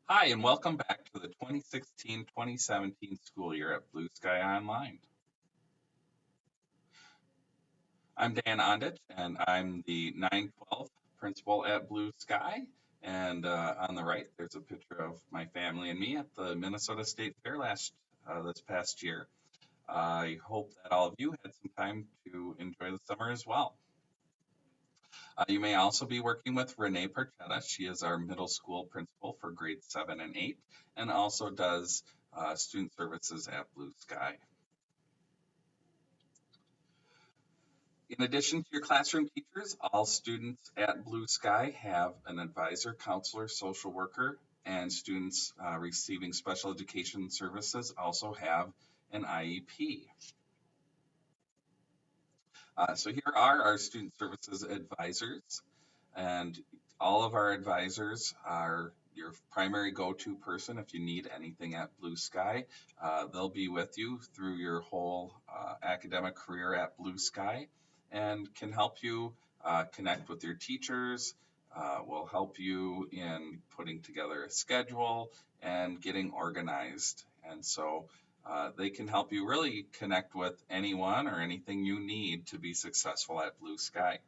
Hi, and welcome back to the 2016-2017 school year at BlueSky Online. I'm Dan Ondich, and I'm the 912 principal at Blue Sky. And on the right, there's a picture of my family and me at the Minnesota State Fair this past year. I hope that all of you had some time to enjoy the summer as well. You may also be working with Renee Parchetta. She is our middle school principal for grades 7 and 8, and also does student services at Blue Sky. In addition to your classroom teachers, all students at Blue Sky have an advisor, counselor, social worker, and students receiving special education services also have an IEP. So here are our student services advisors, and all of our advisors are your primary go-to person if you need anything at Blue Sky. They'll be with you through your whole academic career at Blue Sky and can help you connect with your teachers, will help you in putting together a schedule and getting organized. And so they can help you really connect with anyone or anything you need to be successful at Blue Sky.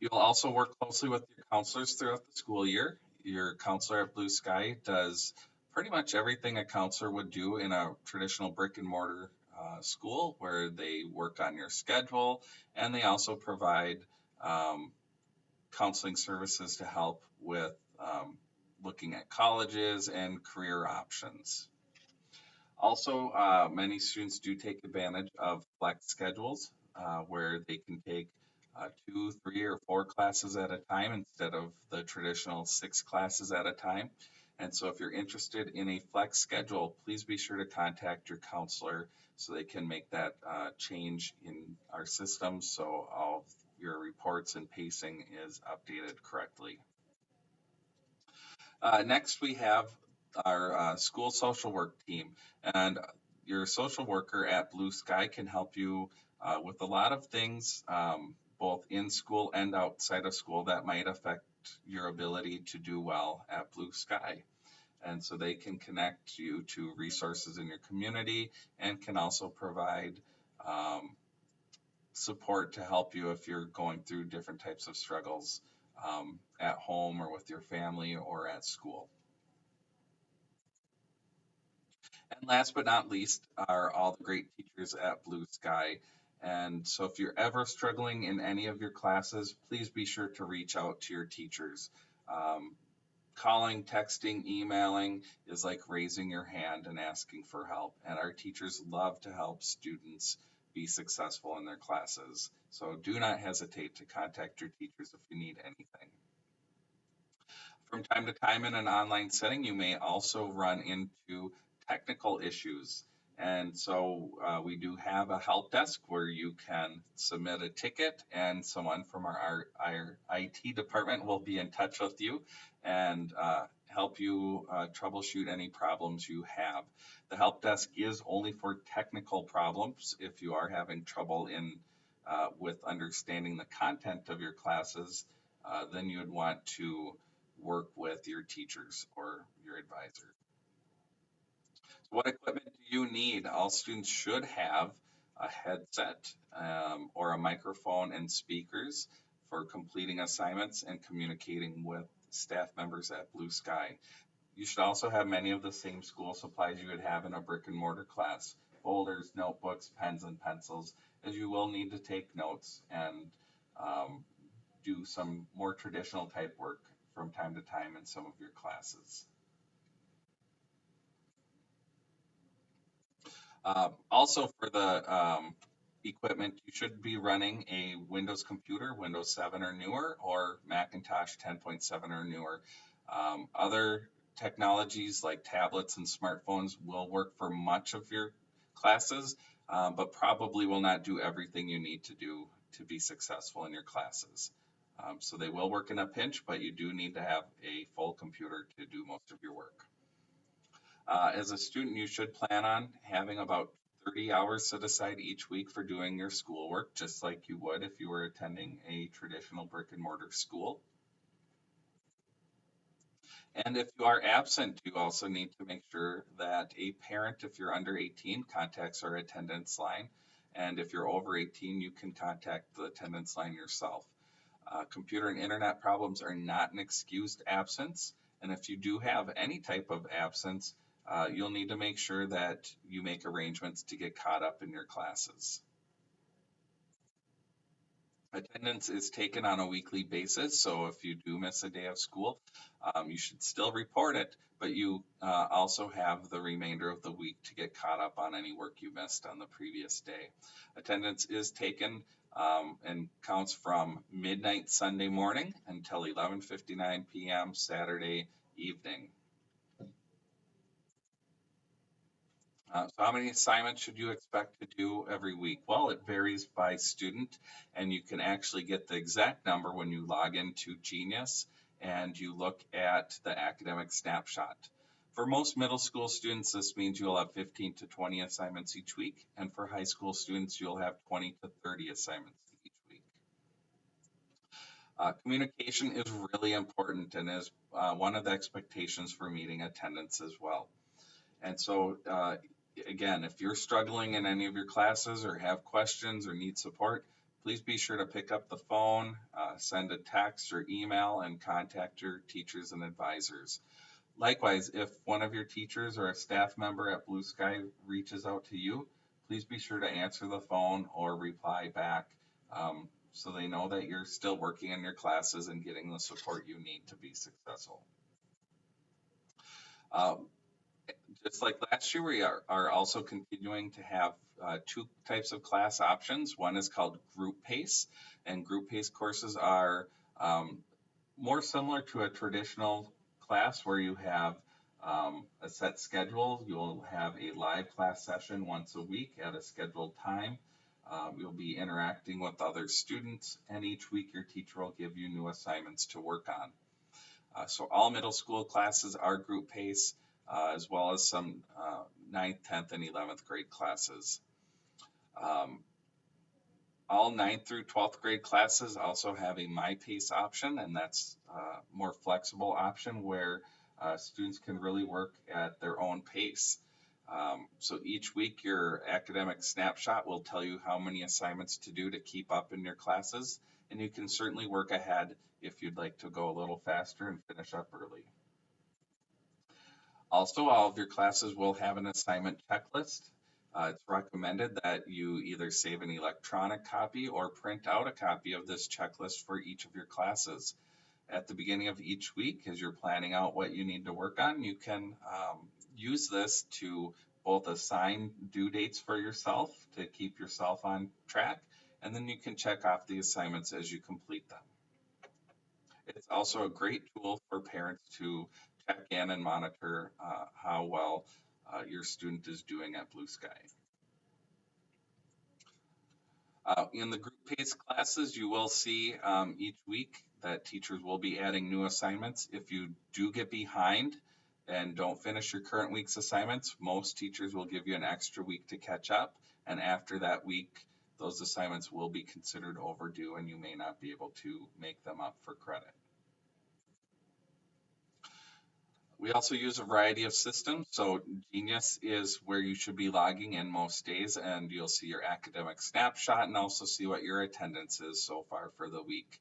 You'll also work closely with your counselors throughout the school year. Your counselor at Blue Sky does pretty much everything a counselor would do in a traditional brick and mortar school, where they work on your schedule and they also provide um, counseling services to help with looking at colleges and career options. Also, many students do take advantage of flex schedules where they can take two, three, or four classes at a time instead of the traditional six classes at a time. And so, if you're interested in a flex schedule, please be sure to contact your counselor so they can make that change in our system so all of your reports and pacing is updated correctly. Next, we have our school social work team, and your social worker at Blue Sky can help you with a lot of things, both in school and outside of school, that might affect your ability to do well at Blue Sky. And so they can connect you to resources in your community and can also provide um, support to help you if you're going through different types of struggles at home or with your family or at school. And last but not least are all the great teachers at Blue Sky. And so if you're ever struggling in any of your classes, please be sure to reach out to your teachers. Um, Calling, texting, emailing is like raising your hand and asking for help. And our teachers love to help students be successful in their classes. So do not hesitate to contact your teachers if you need anything. From time to time in an online setting, you may also run into technical issues. And so we do have a help desk where you can submit a ticket, and someone from our IT department will be in touch with you and help you troubleshoot any problems you have. The help desk is only for technical problems. If you are having trouble with understanding the content of your classes, then you would want to work with your teachers or your advisor. So what equipment do you need? All students should have a headset or a microphone and speakers for completing assignments and communicating with staff members at Blue Sky. You should also have many of the same school supplies you would have in a brick and mortar class: folders, notebooks, pens, and pencils, as you will need to take notes and um, do some more traditional type work from time to time in some of your classes. Also for the equipment, you should be running a Windows computer, Windows 7 or newer, or Macintosh 10.7 or newer. Other technologies like tablets and smartphones will work for much of your classes, but probably will not do everything you need to do to be successful in your classes. So they will work in a pinch, but you do need to have a full computer to do most of your work. As a student, you should plan on having about 30 hours set aside each week for doing your schoolwork, just like you would if you were attending a traditional brick and mortar school. And if you are absent, you also need to make sure that a parent, if you're under 18, contacts our attendance line. And if you're over 18, you can contact the attendance line yourself. Computer and internet problems are not an excused absence. And if you do have any type of absence, you'll need to make sure that you make arrangements to get caught up in your classes. Attendance is taken on a weekly basis, so if you do miss a day of school, you should still report it, but you also have the remainder of the week to get caught up on any work you missed on the previous day. Attendance is taken and counts from midnight Sunday morning until 11:59 p.m. Saturday evening. So how many assignments should you expect to do every week? Well, it varies by student, and you can actually get the exact number when you log into Genius and you look at the academic snapshot. For most middle school students, this means you'll have 15 to 20 assignments each week, and for high school students, you'll have 20 to 30 assignments each week. Communication is really important and is one of the expectations for meeting attendance as well. And so, again, if you're struggling in any of your classes or have questions or need support, please be sure to pick up the phone, send a text or email, and contact your teachers and advisors. Likewise, if one of your teachers or a staff member at BlueSky reaches out to you, please be sure to answer the phone or reply back so they know that you're still working in your classes and getting the support you need to be successful. Just like last year, we are also continuing to have two types of class options. One is called Group Pace, and Group Pace courses are more similar to a traditional class where you have a set schedule. You'll have a live class session once a week at a scheduled time. You'll be interacting with other students, and each week your teacher will give you new assignments to work on. So all middle school classes are group pace, as well as some 9th, 10th, and 11th grade classes. All 9th through 12th grade classes also have a My Pace option, and that's a more flexible option where students can really work at their own pace. So each week your academic snapshot will tell you how many assignments to do to keep up in your classes, and you can certainly work ahead if you'd like to go a little faster and finish up early. Also, all of your classes will have an assignment checklist. It's recommended that you either save an electronic copy or print out a copy of this checklist for each of your classes. At the beginning of each week, as you're planning out what you need to work on, you can use this to both assign due dates for yourself to keep yourself on track, and then you can check off the assignments as you complete them. It's also a great tool for parents to check in and monitor how well your student is doing at BlueSky. In the group pace classes, you will see each week that teachers will be adding new assignments. If you do get behind and don't finish your current week's assignments, most teachers will give you an extra week to catch up. And after that week, those assignments will be considered overdue and you may not be able to make them up for credit. We also use a variety of systems. So Genius is where you should be logging in most days, and you'll see your academic snapshot and also see what your attendance is so far for the week.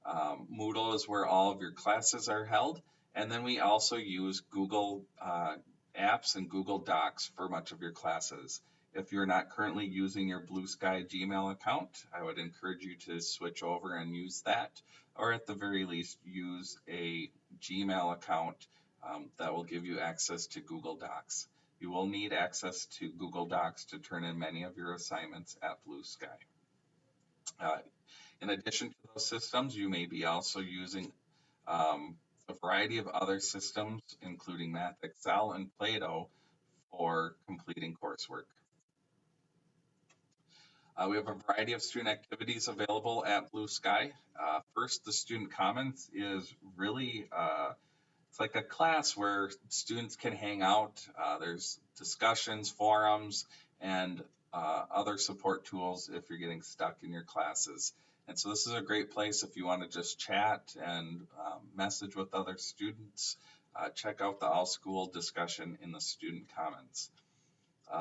Moodle is where all of your classes are held. And then we also use Google Apps and Google Docs for much of your classes. If you're not currently using your BlueSky Gmail account, I would encourage you to switch over and use that, or at the very least, use a Gmail account that will give you access to Google Docs. You will need access to Google Docs to turn in many of your assignments at BlueSky. In addition to those systems, you may be also using a variety of other systems, including Math Excel and Play-Doh for completing coursework. We have a variety of student activities available at BlueSky. First, the Student Commons is really it's like a class where students can hang out. There's discussions, forums, and other support tools if you're getting stuck in your classes. And so this is a great place if you want to just chat and message with other students check out the all school discussion in the student comments.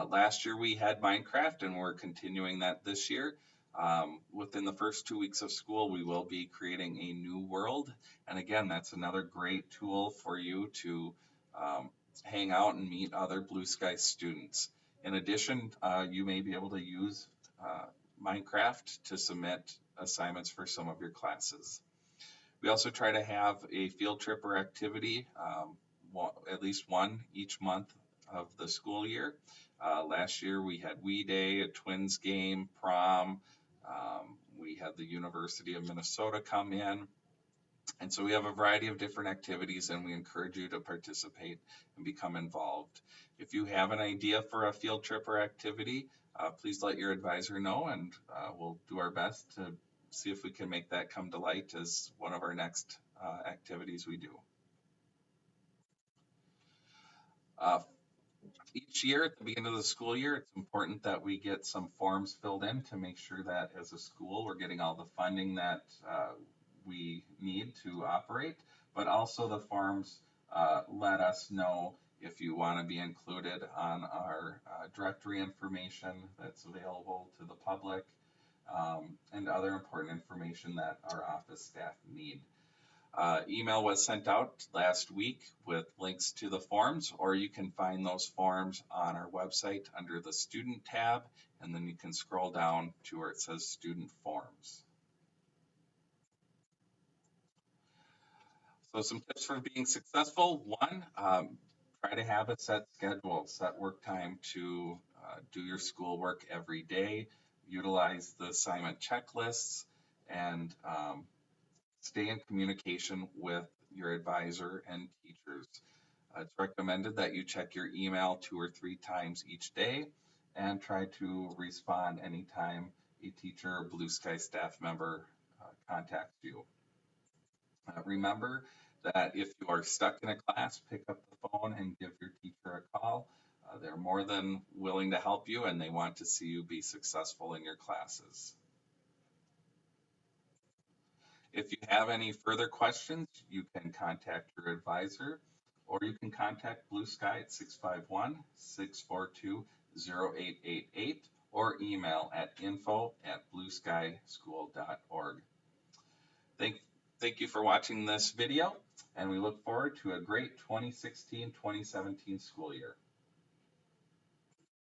Last year we had Minecraft and we're continuing that this year. Within the first 2 weeks of school, we will be creating a new world. And again, that's another great tool for you to um, hang out and meet other Blue Sky students. In addition, you may be able to use uh, Minecraft to submit assignments for some of your classes. We also try to have a field trip or activity, at least one each month of the school year. Last year we had We Day, a Twins game, prom. We had the University of Minnesota come in. And so we have a variety of different activities and we encourage you to participate and become involved. If you have an idea for a field trip or activity, please let your advisor know and we'll do our best to see if we can make that come to light as one of our next activities we do. Uh, each year at the beginning of the school year, it's important that we get some forms filled in to make sure that as a school we're getting all the funding that we need to operate, but also the forms let us know if you want to be included on our directory information that's available to the public and other important information that our office staff need. Email was sent out last week with links to the forms, or you can find those forms on our website under the student tab, and then you can scroll down to where it says student forms. So some tips for being successful. One, try to have a set schedule, set work time to do your schoolwork every day, utilize the assignment checklists, and stay in communication with your advisor and teachers. It's recommended that you check your email 2 or 3 times each day and try to respond anytime a teacher or Blue Sky staff member contacts you. Remember that if you are stuck in a class, pick up the phone and give your teacher a call. They're more than willing to help you and they want to see you be successful in your classes. If you have any further questions, you can contact your advisor or you can contact Blue Sky at 651-642-0888 or email at info@blueskyschool.org. Thank you for watching this video, and we look forward to a great 2016-2017 school year.